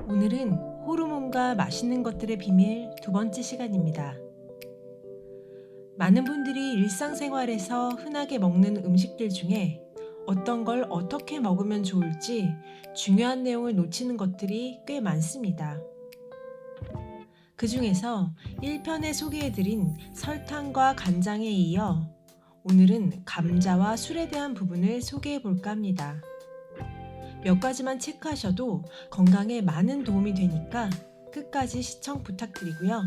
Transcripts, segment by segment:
오늘은 호르몬과 맛있는 것들의 비밀 두 번째 시간입니다. 많은 분들이 일상생활에서 흔하게 먹는 음식들 중에 어떤 걸 어떻게 먹으면 좋을지 중요한 내용을 놓치는 것들이 꽤 많습니다. 그 중에서 1편에 소개해드린 설탕과 간장에 이어 오늘은 감자와 술에 대한 부분을 소개해 볼까 합니다. 몇 가지만 체크하셔도 건강에 많은 도움이 되니까 끝까지 시청 부탁드리고요.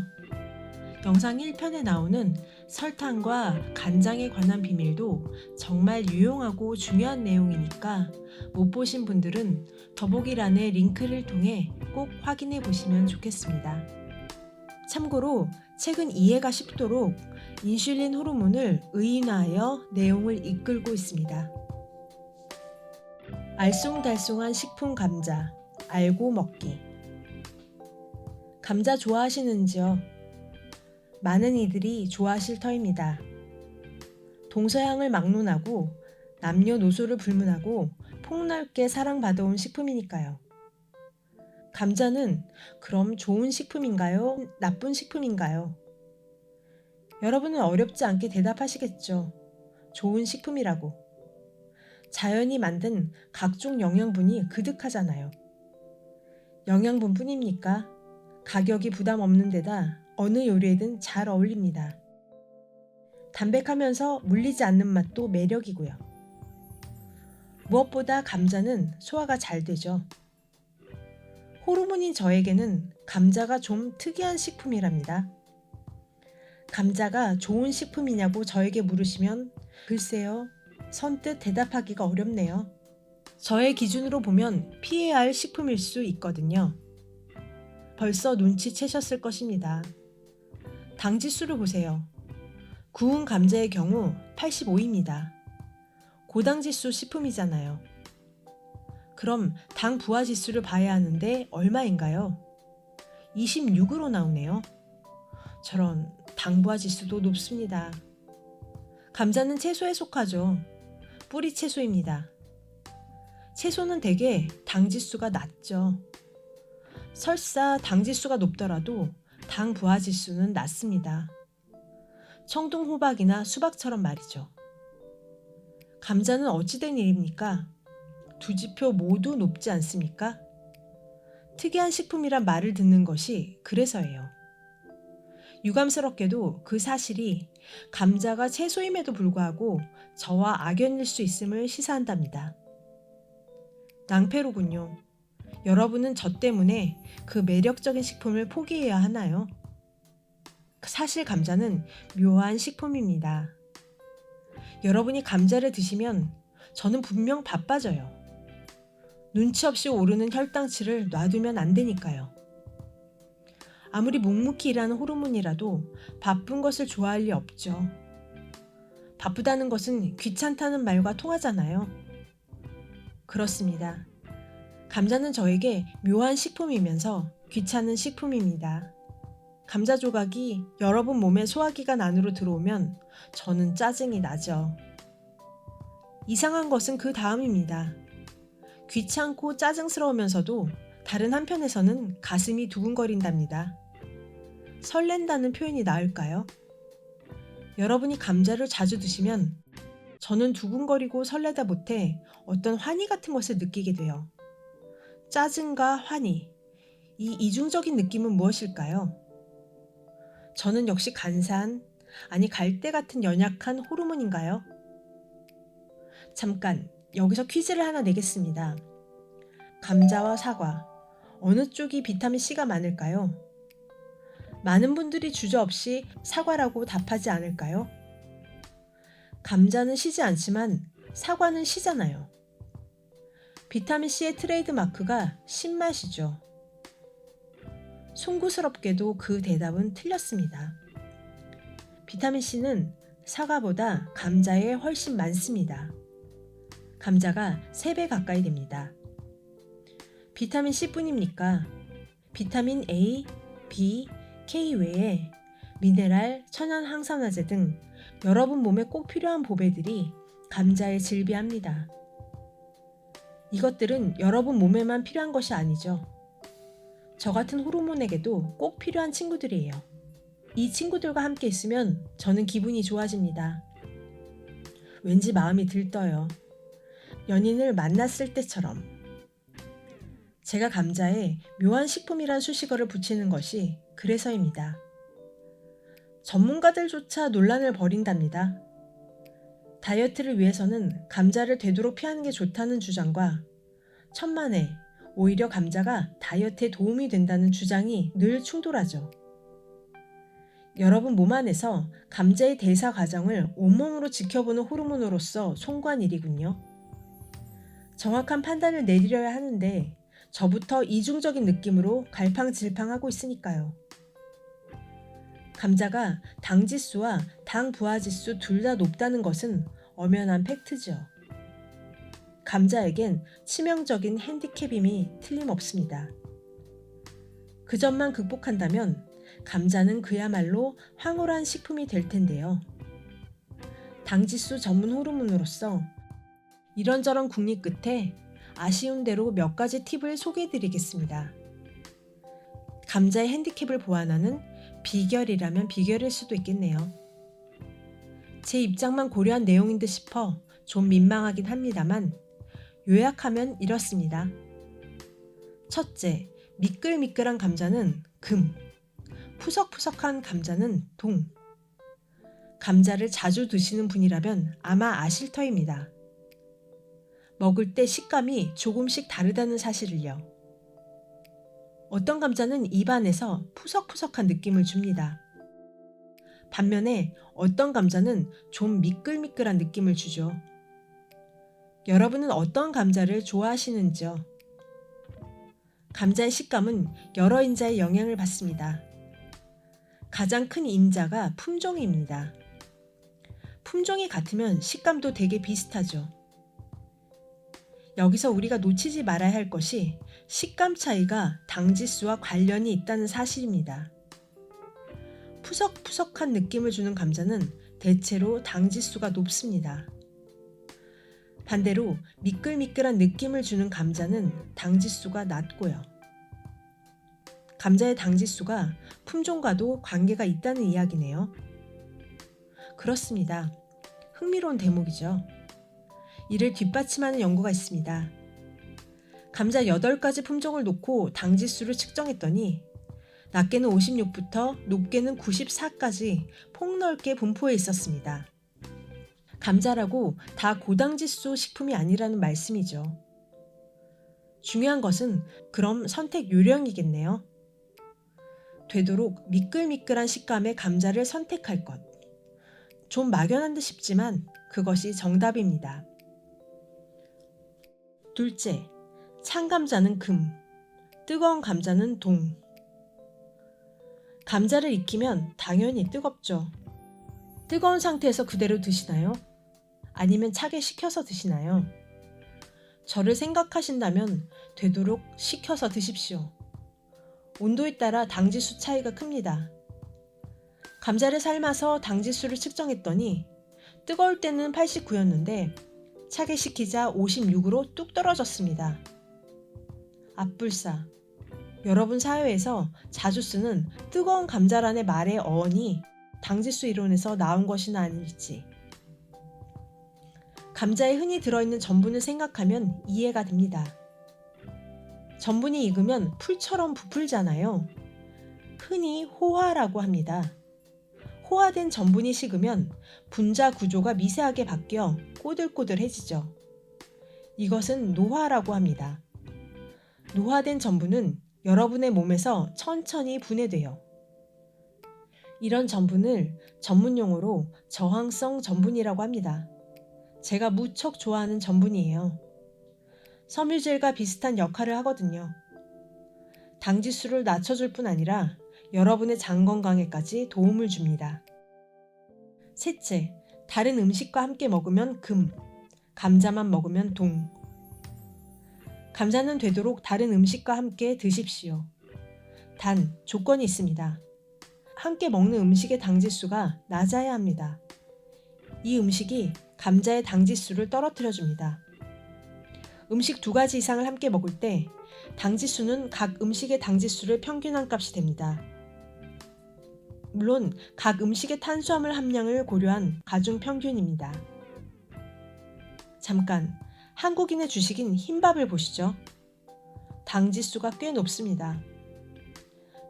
영상 1편에 나오는 설탕과 간장에 관한 비밀도 정말 유용하고 중요한 내용이니까 못 보신 분들은 더보기란의 링크를 통해 꼭 확인해 보시면 좋겠습니다. 참고로 최근 이해가 쉽도록 인슐린 호르몬을 의인화하여 내용을 이끌고 있습니다. 알쏭달쏭한 식품 감자, 알고 먹기. 감자 좋아하시는지요? 많은 이들이 좋아하실 터입니다. 동서양을 막론하고 남녀노소를 불문하고 폭넓게 사랑받아온 식품이니까요. 감자는 그럼 좋은 식품인가요? 나쁜 식품인가요? 여러분은 어렵지 않게 대답하시겠죠. 좋은 식품이라고. 자연이 만든 각종 영양분이 그득하잖아요. 영양분 뿐입니까? 가격이 부담 없는 데다 어느 요리에든 잘 어울립니다. 담백하면서 물리지 않는 맛도 매력이고요. 무엇보다 감자는 소화가 잘 되죠. 호르몬인 저에게는 감자가 좀 특이한 식품이랍니다. 감자가 좋은 식품이냐고 저에게 물으시면 글쎄요, 선뜻 대답하기가 어렵네요. 저의 기준으로 보면 피해야 할 식품일 수 있거든요. 벌써 눈치채셨을 것입니다. 당지수를 보세요. 구운 감자의 경우 85입니다. 고당지수 식품이잖아요. 그럼 당 부하 지수를 봐야 하는데 얼마인가요? 26으로 나오네요. 저런 당 부하 지수도 높습니다. 감자는 채소에 속하죠. 뿌리 채소입니다. 채소는 대개 당지수가 낮죠. 설사 당지수가 높더라도 당 부하 지수는 낮습니다. 청동 호박이나 수박처럼 말이죠. 감자는 어찌된 일입니까? 두 지표 모두 높지 않습니까? 특이한 식품이란 말을 듣는 것이 그래서예요. 유감스럽게도 그 사실이 감자가 채소임에도 불구하고 저와 악연일 수 있음을 시사한답니다. 낭패로군요. 여러분은 저 때문에 그 매력적인 식품을 포기해야 하나요? 사실 감자는 묘한 식품입니다. 여러분이 감자를 드시면 저는 분명 바빠져요. 눈치 없이 오르는 혈당치를 놔두면 안 되니까요. 아무리 묵묵히 일하는 호르몬이라도 바쁜 것을 좋아할 리 없죠. 바쁘다는 것은 귀찮다는 말과 통하잖아요. 그렇습니다. 감자는 저에게 묘한 식품이면서 귀찮은 식품입니다. 감자 조각이 여러분 몸의 소화기관 안으로 들어오면 저는 짜증이 나죠. 이상한 것은 그 다음입니다. 귀찮고 짜증스러우면서도 다른 한편에서는 가슴이 두근거린답니다. 설렌다는 표현이 나을까요? 여러분이 감자를 자주 드시면 저는 두근거리고 설레다 못해 어떤 환희 같은 것을 느끼게 돼요. 짜증과 환희, 이 이중적인 느낌은 무엇일까요? 저는 역시 간산, 아니 갈대 같은 연약한 호르몬인가요? 잠깐 여기서 퀴즈를 하나 내겠습니다. 감자와 사과, 어느 쪽이 비타민 C가 많을까요? 많은 분들이 주저없이 사과라고 답하지 않을까요? 감자는 시지 않지만 사과는 시잖아요. 비타민 C의 트레이드 마크가 신맛이죠. 송구스럽게도 그 대답은 틀렸습니다. 비타민 C는 사과보다 감자에 훨씬 많습니다. 감자가 3배 가까이 됩니다. 비타민 C뿐입니까? 비타민 A, B, K 외에 미네랄, 천연 항산화제 등 여러분 몸에 꼭 필요한 보배들이 감자에 즐비합니다. 이것들은 여러분 몸에만 필요한 것이 아니죠. 저 같은 호르몬에게도 꼭 필요한 친구들이에요. 이 친구들과 함께 있으면 저는 기분이 좋아집니다. 왠지 마음이 들떠요. 연인을 만났을 때처럼. 제가 감자에 묘한 식품이란 수식어를 붙이는 것이 그래서입니다. 전문가들조차 논란을 벌인답니다. 다이어트를 위해서는 감자를 되도록 피하는 게 좋다는 주장과 천만에 오히려 감자가 다이어트에 도움이 된다는 주장이 늘 충돌하죠. 여러분 몸 안에서 감자의 대사 과정을 온몸으로 지켜보는 호르몬으로서 송구한 일이군요. 정확한 판단을 내리려야 하는데 저부터 이중적인 느낌으로 갈팡질팡하고 있으니까요. 감자가 당지수와 당 부하지수 둘 다 높다는 것은 엄연한 팩트죠. 감자에겐 치명적인 핸디캡임이 틀림없습니다. 그 점만 극복한다면 감자는 그야말로 황홀한 식품이 될 텐데요. 당지수 전문 호르몬으로서 이런저런 궁리 끝에 아쉬운 대로 몇 가지 팁을 소개해드리겠습니다. 감자의 핸디캡을 보완하는 비결이라면 비결일 수도 있겠네요. 제 입장만 고려한 내용인 듯 싶어 좀 민망하긴 합니다만 요약하면 이렇습니다. 첫째, 미끌미끌한 감자는 금, 푸석푸석한 감자는 동. 감자를 자주 드시는 분이라면 아마 아실 터입니다. 먹을 때 식감이 조금씩 다르다는 사실을요. 어떤 감자는 입안에서 푸석푸석한 느낌을 줍니다. 반면에 어떤 감자는 좀 미끌미끌한 느낌을 주죠. 여러분은 어떤 감자를 좋아하시는지요? 감자의 식감은 여러 인자의 영향을 받습니다. 가장 큰 인자가 품종입니다. 품종이 같으면 식감도 되게 비슷하죠. 여기서 우리가 놓치지 말아야 할 것이 식감 차이가 당지수와 관련이 있다는 사실입니다. 푸석푸석한 느낌을 주는 감자는 대체로 당지수가 높습니다. 반대로 미끌미끌한 느낌을 주는 감자는 당지수가 낮고요. 감자의 당지수가 품종과도 관계가 있다는 이야기네요. 그렇습니다. 흥미로운 대목이죠. 이를 뒷받침하는 연구가 있습니다. 감자 8가지 품종을 놓고 당지수를 측정했더니 낮게는 56부터 높게는 94까지 폭넓게 분포해 있었습니다. 감자라고 다 고당지수 식품이 아니라는 말씀이죠. 중요한 것은 그럼 선택 요령이겠네요. 되도록 미끌미끌한 식감의 감자를 선택할 것. 좀 막연한 듯 싶지만 그것이 정답입니다. 둘째, 찬 감자는 금, 뜨거운 감자는 동. 감자를 익히면 당연히 뜨겁죠. 뜨거운 상태에서 그대로 드시나요? 아니면 차게 식혀서 드시나요? 저를 생각하신다면 되도록 식혀서 드십시오. 온도에 따라 당지수 차이가 큽니다. 감자를 삶아서 당지수를 측정했더니 뜨거울 때는 89였는데 차게 식히자 56으로 뚝 떨어졌습니다. 앞불사. 여러분 사회에서 자주 쓰는 뜨거운 감자란의 말의 어원이 당지수 이론에서 나온 것이나 아닐지. 감자에 흔히 들어있는 전분을 생각하면 이해가 됩니다. 전분이 익으면 풀처럼 부풀잖아요. 흔히 호화라고 합니다. 호화된 전분이 식으면 분자 구조가 미세하게 바뀌어 꼬들꼬들해지죠. 이것은 노화라고 합니다. 노화된 전분은 여러분의 몸에서 천천히 분해돼요. 이런 전분을 전문용어로 저항성 전분이라고 합니다. 제가 무척 좋아하는 전분이에요. 섬유질과 비슷한 역할을 하거든요. 당지수를 낮춰줄 뿐 아니라 여러분의 장 건강에까지 도움을 줍니다. 셋째, 다른 음식과 함께 먹으면 금, 감자만 먹으면 동. 감자는 되도록 다른 음식과 함께 드십시오. 단, 조건이 있습니다. 함께 먹는 음식의 당지수가 낮아야 합니다. 이 음식이 감자의 당지수를 떨어뜨려줍니다. 음식 두 가지 이상을 함께 먹을 때 당지수는 각 음식의 당지수를 평균한 값이 됩니다. 물론 각 음식의 탄수화물 함량을 고려한 가중 평균입니다. 잠깐, 한국인의 주식인 흰밥을 보시죠. 당지수가 꽤 높습니다.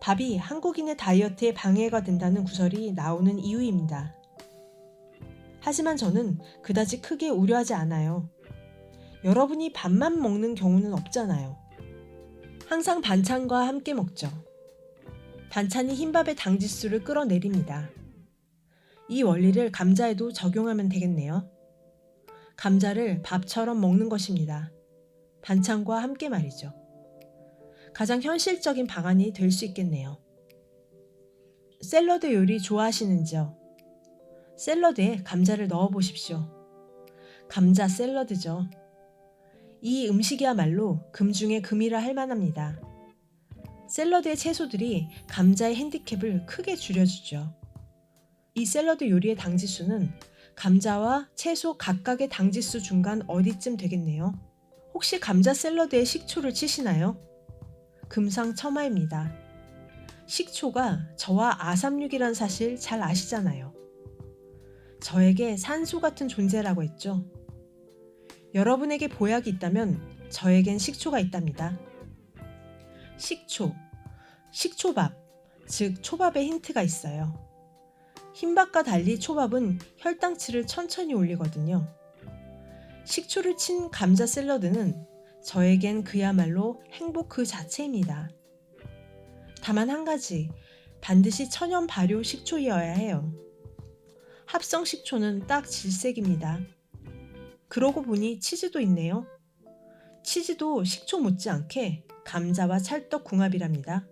밥이 한국인의 다이어트에 방해가 된다는 구설이 나오는 이유입니다. 하지만 저는 그다지 크게 우려하지 않아요. 여러분이 밥만 먹는 경우는 없잖아요. 항상 반찬과 함께 먹죠. 반찬이 흰밥의 당지수를 끌어내립니다. 이 원리를 감자에도 적용하면 되겠네요. 감자를 밥처럼 먹는 것입니다. 반찬과 함께 말이죠. 가장 현실적인 방안이 될 수 있겠네요. 샐러드 요리 좋아하시는지요? 샐러드에 감자를 넣어 보십시오. 감자 샐러드죠. 이 음식이야말로 금 중에 금이라 할 만합니다. 샐러드의 채소들이 감자의 핸디캡을 크게 줄여주죠. 이 샐러드 요리의 당지수는 감자와 채소 각각의 당지수 중간 어디쯤 되겠네요. 혹시 감자 샐러드에 식초를 치시나요? 금상첨화입니다. 식초가 저와 아삼육이란 사실 잘 아시잖아요. 저에게 산소 같은 존재라고 했죠. 여러분에게 보약이 있다면 저에겐 식초가 있답니다. 식초, 식초밥, 즉 초밥에 힌트가 있어요. 흰밥과 달리 초밥은 혈당치를 천천히 올리거든요. 식초를 친 감자 샐러드는 저에겐 그야말로 행복 그 자체입니다. 다만 한 가지, 반드시 천연 발효 식초이어야 해요. 합성 식초는 딱 질색입니다. 그러고 보니 치즈도 있네요. 치즈도 식초 못지않게 감자와 찰떡궁합이랍니다.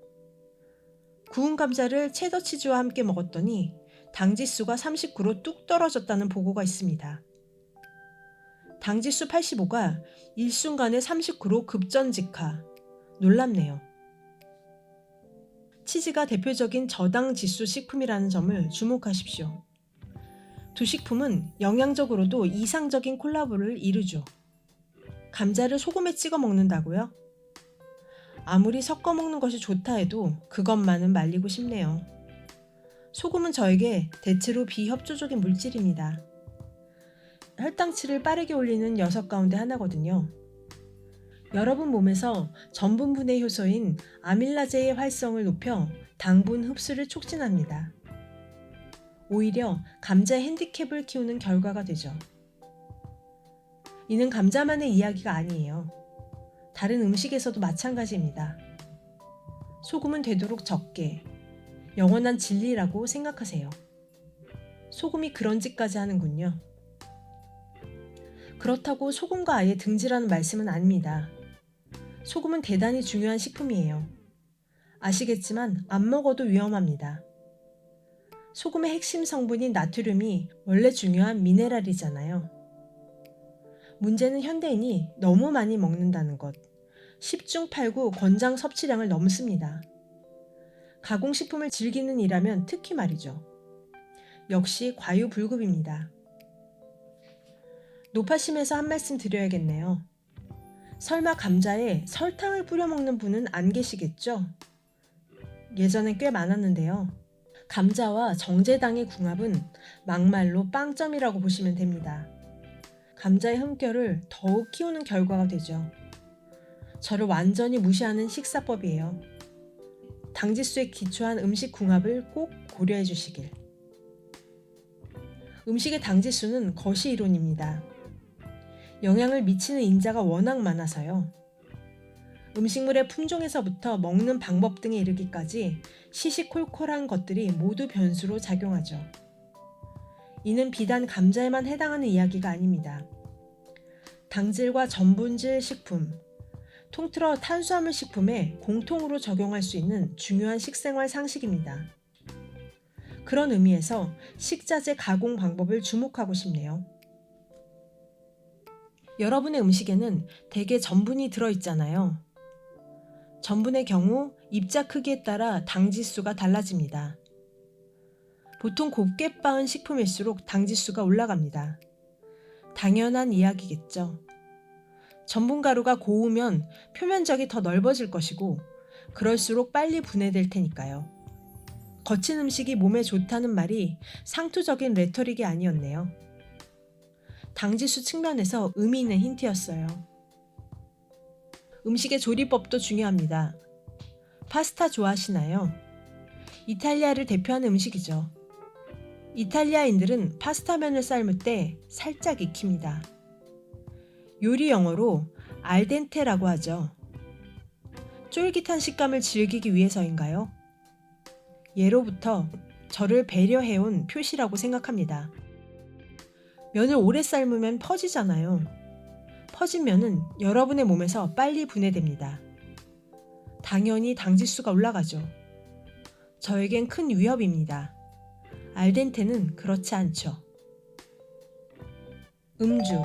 구운 감자를 체더 치즈와 함께 먹었더니 당지수가 39로 뚝 떨어졌다는 보고가 있습니다. 당지수 85가 일순간에 39로 급전직하. 놀랍네요. 치즈가 대표적인 저당지수 식품이라는 점을 주목하십시오. 두 식품은 영양적으로도 이상적인 콜라보를 이루죠. 감자를 소금에 찍어 먹는다고요? 아무리 섞어 먹는 것이 좋다 해도 그것만은 말리고 싶네요. 소금은 저에게 대체로 비협조적인 물질입니다. 혈당치를 빠르게 올리는 녀석 가운데 하나거든요. 여러분 몸에서 전분분해 효소인 아밀라제의 활성을 높여 당분 흡수를 촉진합니다. 오히려 감자의 핸디캡을 키우는 결과가 되죠. 이는 감자만의 이야기가 아니에요. 다른 음식에서도 마찬가지입니다. 소금은 되도록 적게, 영원한 진리라고 생각하세요. 소금이 그런 짓까지 하는군요. 그렇다고 소금과 아예 등지라는 말씀은 아닙니다. 소금은 대단히 중요한 식품이에요. 아시겠지만 안 먹어도 위험합니다. 소금의 핵심 성분인 나트륨이 원래 중요한 미네랄이잖아요. 문제는 현대인이 너무 많이 먹는다는 것. 10중 8구 권장 섭취량을 넘습니다. 가공식품을 즐기는 이라면 특히 말이죠. 역시 과유불급입니다. 노파심에서 한 말씀 드려야겠네요. 설마 감자에 설탕을 뿌려 먹는 분은 안 계시겠죠? 예전엔 꽤 많았는데요. 감자와 정제당의 궁합은 막말로 빵점이라고 보시면 됩니다. 감자의 흠결을 더욱 키우는 결과가 되죠. 저를 완전히 무시하는 식사법이에요. 당지수에 기초한 음식 궁합을 꼭 고려해 주시길. 음식의 당지수는 거시 이론입니다. 영향을 미치는 인자가 워낙 많아서요. 음식물의 품종에서부터 먹는 방법 등에 이르기까지 시시콜콜한 것들이 모두 변수로 작용하죠. 이는 비단 감자에만 해당하는 이야기가 아닙니다. 당질과 전분질 식품, 통틀어 탄수화물 식품에 공통으로 적용할 수 있는 중요한 식생활 상식입니다. 그런 의미에서 식자재 가공 방법을 주목하고 싶네요. 여러분의 음식에는 대개 전분이 들어있잖아요. 전분의 경우 입자 크기에 따라 당지수가 달라집니다. 보통 곱게 빻은 식품일수록 당지수가 올라갑니다. 당연한 이야기겠죠. 전분가루가 고우면 표면적이 더 넓어질 것이고 그럴수록 빨리 분해될 테니까요. 거친 음식이 몸에 좋다는 말이 상투적인 레토릭이 아니었네요. 당지수 측면에서 의미 있는 힌트였어요. 음식의 조리법도 중요합니다. 파스타 좋아하시나요? 이탈리아를 대표하는 음식이죠. 이탈리아인들은 파스타면을 삶을 때 살짝 익힙니다. 요리 영어로 알덴테라고 하죠. 쫄깃한 식감을 즐기기 위해서인가요? 예로부터 저를 배려해온 표시라고 생각합니다. 면을 오래 삶으면 퍼지잖아요. 퍼진 면은 여러분의 몸에서 빨리 분해됩니다. 당연히 당지수가 올라가죠. 저에겐 큰 위협입니다. 알덴테는 그렇지 않죠. 음주,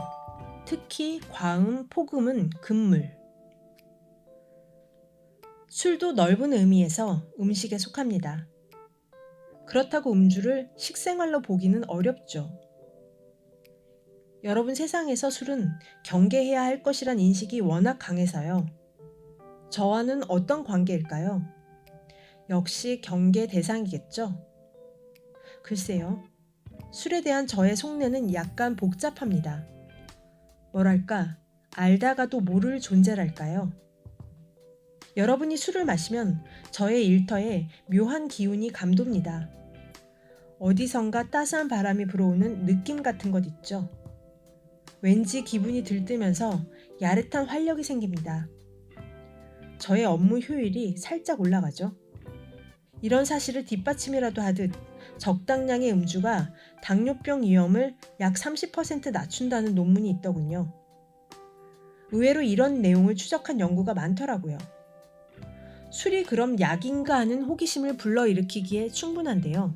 특히 과음, 폭음은 금물. 술도 넓은 의미에서 음식에 속합니다. 그렇다고 음주를 식생활로 보기는 어렵죠. 여러분 세상에서 술은 경계해야 할 것이란 인식이 워낙 강해서요. 저와는 어떤 관계일까요? 역시 경계 대상이겠죠? 글쎄요. 술에 대한 저의 속내는 약간 복잡합니다. 뭐랄까, 알다가도 모를 존재랄까요? 여러분이 술을 마시면 저의 일터에 묘한 기운이 감돕니다. 어디선가 따스한 바람이 불어오는 느낌 같은 것 있죠? 왠지 기분이 들뜨면서 야릇한 활력이 생깁니다. 저의 업무 효율이 살짝 올라가죠. 이런 사실을 뒷받침이라도 하듯 적당량의 음주가 당뇨병 위험을 약 30% 낮춘다는 논문이 있더군요. 의외로 이런 내용을 추적한 연구가 많더라고요. 술이 그럼 약인가 하는 호기심을 불러일으키기에 충분한데요.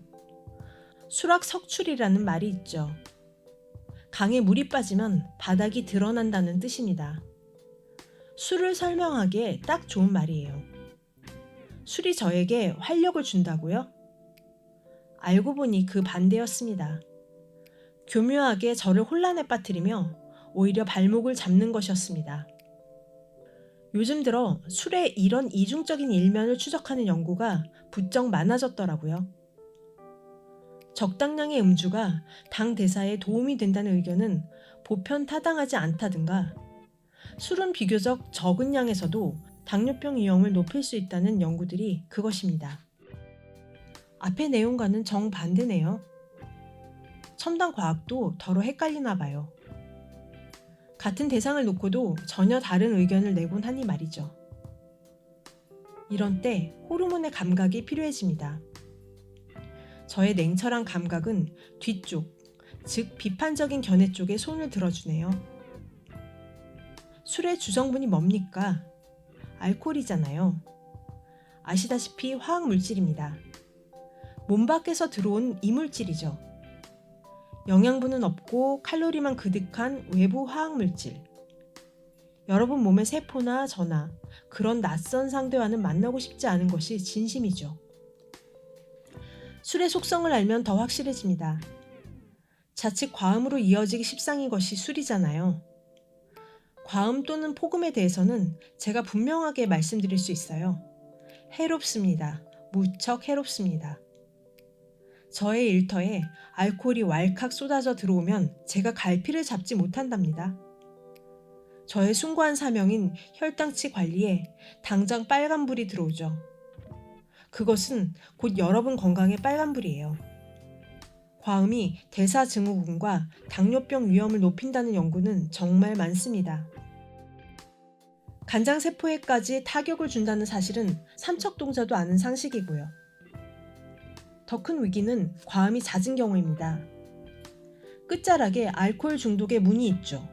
수락석출이라는 말이 있죠. 강에 물이 빠지면 바닥이 드러난다는 뜻입니다. 술을 설명하기에 딱 좋은 말이에요. 술이 저에게 활력을 준다고요? 알고 보니 그 반대였습니다. 교묘하게 저를 혼란에 빠뜨리며 오히려 발목을 잡는 것이었습니다. 요즘 들어 술의 이런 이중적인 일면을 추적하는 연구가 부쩍 많아졌더라고요. 적당량의 음주가 당 대사에 도움이 된다는 의견은 보편타당하지 않다든가 술은 비교적 적은 양에서도 당뇨병 위험을 높일 수 있다는 연구들이 그것입니다. 앞의 내용과는 정반대네요. 첨단 과학도 더러 헷갈리나 봐요. 같은 대상을 놓고도 전혀 다른 의견을 내곤 하니 말이죠. 이런 때 호르몬의 감각이 필요해집니다. 저의 냉철한 감각은 뒤쪽, 즉 비판적인 견해 쪽에 손을 들어주네요. 술의 주성분이 뭡니까? 알코올이잖아요. 아시다시피 화학물질입니다. 몸 밖에서 들어온 이물질이죠. 영양분은 없고 칼로리만 그득한 외부 화학물질. 여러분 몸의 세포나 저나 그런 낯선 상대와는 만나고 싶지 않은 것이 진심이죠. 술의 속성을 알면 더 확실해집니다. 자칫 과음으로 이어지기 십상인 것이 술이잖아요. 과음 또는 폭음에 대해서는 제가 분명하게 말씀드릴 수 있어요. 해롭습니다. 무척 해롭습니다. 저의 일터에 알코올이 왈칵 쏟아져 들어오면 제가 갈피를 잡지 못한답니다. 저의 숭고한 사명인 혈당치 관리에 당장 빨간불이 들어오죠. 그것은 곧 여러분 건강의 빨간불이에요. 과음이 대사증후군과 당뇨병 위험을 높인다는 연구는 정말 많습니다. 간장세포에까지 타격을 준다는 사실은 삼척동자도 아는 상식이고요. 더 큰 위기는 과음이 잦은 경우입니다. 끝자락에 알코올 중독의 문이 있죠.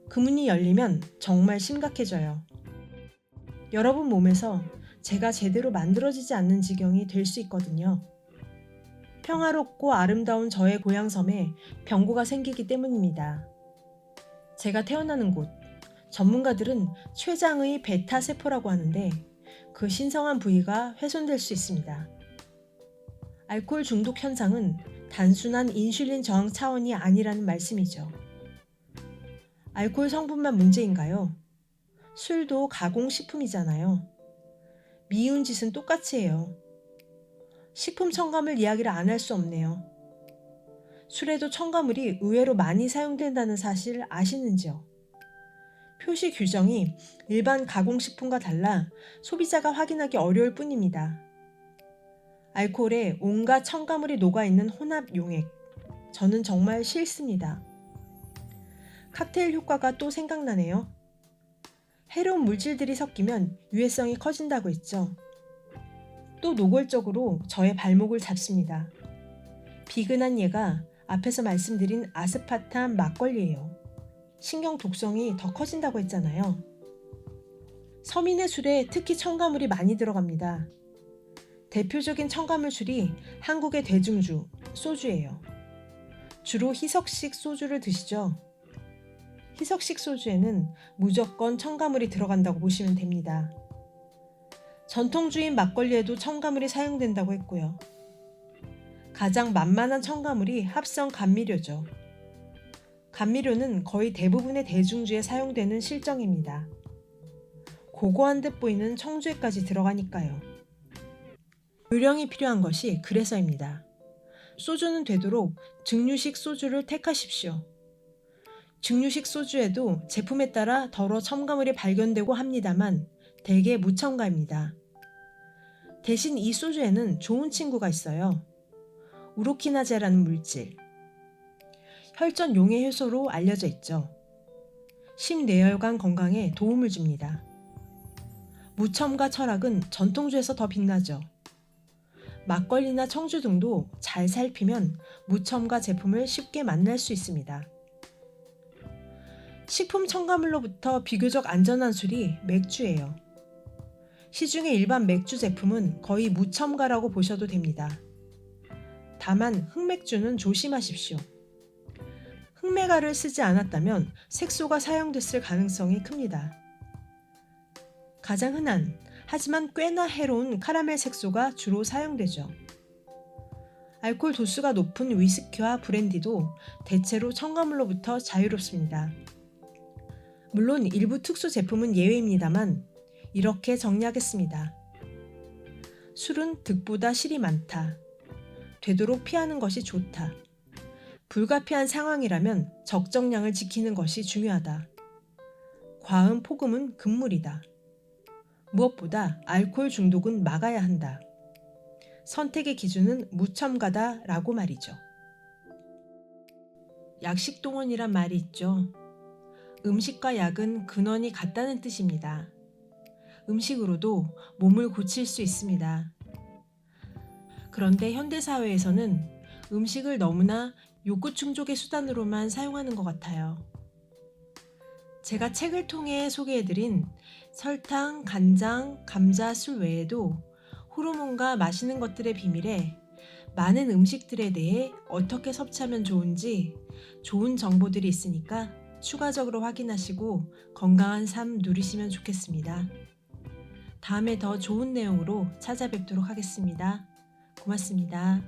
그 문이 열리면 정말 심각해져요. 여러분 몸에서 제가 제대로 만들어지지 않는 지경이 될 수 있거든요. 평화롭고 아름다운 저의 고향섬에 병고가 생기기 때문입니다. 제가 태어나는 곳, 전문가들은 췌장의 베타세포라고 하는데 그 신성한 부위가 훼손될 수 있습니다. 알코올 중독 현상은 단순한 인슐린 저항 차원이 아니라는 말씀이죠. 알코올 성분만 문제인가요? 술도 가공식품이잖아요. 미운 짓은 똑같이 해요. 식품 첨가물 이야기를 안 할 수 없네요. 술에도 첨가물이 의외로 많이 사용된다는 사실 아시는지요? 표시 규정이 일반 가공식품과 달라 소비자가 확인하기 어려울 뿐입니다. 알코올에 온갖 첨가물이 녹아있는 혼합 용액. 저는 정말 싫습니다. 칵테일 효과가 또 생각나네요. 해로운 물질들이 섞이면 유해성이 커진다고 했죠. 또 노골적으로 저의 발목을 잡습니다. 비근한 얘가 앞에서 말씀드린 아스파탐 막걸리예요. 신경 독성이 더 커진다고 했잖아요. 서민의 술에 특히 첨가물이 많이 들어갑니다. 대표적인 첨가물술이 한국의 대중주, 소주예요. 주로 희석식 소주를 드시죠? 희석식 소주에는 무조건 첨가물이 들어간다고 보시면 됩니다. 전통주인 막걸리에도 첨가물이 사용된다고 했고요. 가장 만만한 첨가물이 합성 감미료죠. 감미료는 거의 대부분의 대중주에 사용되는 실정입니다. 고고한 듯 보이는 청주에까지 들어가니까요. 요령이 필요한 것이 그래서입니다. 소주는 되도록 증류식 소주를 택하십시오. 증류식 소주에도 제품에 따라 덜어 첨가물이 발견되고 합니다만 대개 무첨가입니다. 대신 이 소주에는 좋은 친구가 있어요. 우로키나제라는 물질. 혈전 용해 효소로 알려져 있죠. 심뇌혈관 건강에 도움을 줍니다. 무첨가 철학은 전통주에서 더 빛나죠. 막걸리나 청주 등도 잘 살피면 무첨가 제품을 쉽게 만날 수 있습니다. 식품 첨가물로부터 비교적 안전한 술이 맥주예요. 시중의 일반 맥주 제품은 거의 무첨가라고 보셔도 됩니다. 다만 흑맥주는 조심하십시오. 흑메가를 쓰지 않았다면 색소가 사용됐을 가능성이 큽니다. 가장 흔한 하지만 꽤나 해로운 카라멜 색소가 주로 사용되죠. 알코올 도수가 높은 위스키와 브랜디도 대체로 첨가물로부터 자유롭습니다. 물론 일부 특수 제품은 예외입니다만 이렇게 정리하겠습니다. 술은 득보다 실이 많다. 되도록 피하는 것이 좋다. 불가피한 상황이라면 적정량을 지키는 것이 중요하다. 과음 폭음은 금물이다. 무엇보다 알코올 중독은 막아야 한다. 선택의 기준은 무첨가다 라고 말이죠. 약식동원이란 말이 있죠. 음식과 약은 근원이 같다는 뜻입니다. 음식으로도 몸을 고칠 수 있습니다. 그런데 현대사회에서는 음식을 너무나 욕구 충족의 수단으로만 사용하는 것 같아요. 제가 책을 통해 소개해드린 설탕, 간장, 감자, 술 외에도 호르몬과 마시는 것들의 비밀에 많은 음식들에 대해 어떻게 섭취하면 좋은지 좋은 정보들이 있으니까 추가적으로 확인하시고 건강한 삶 누리시면 좋겠습니다. 다음에 더 좋은 내용으로 찾아뵙도록 하겠습니다. 고맙습니다.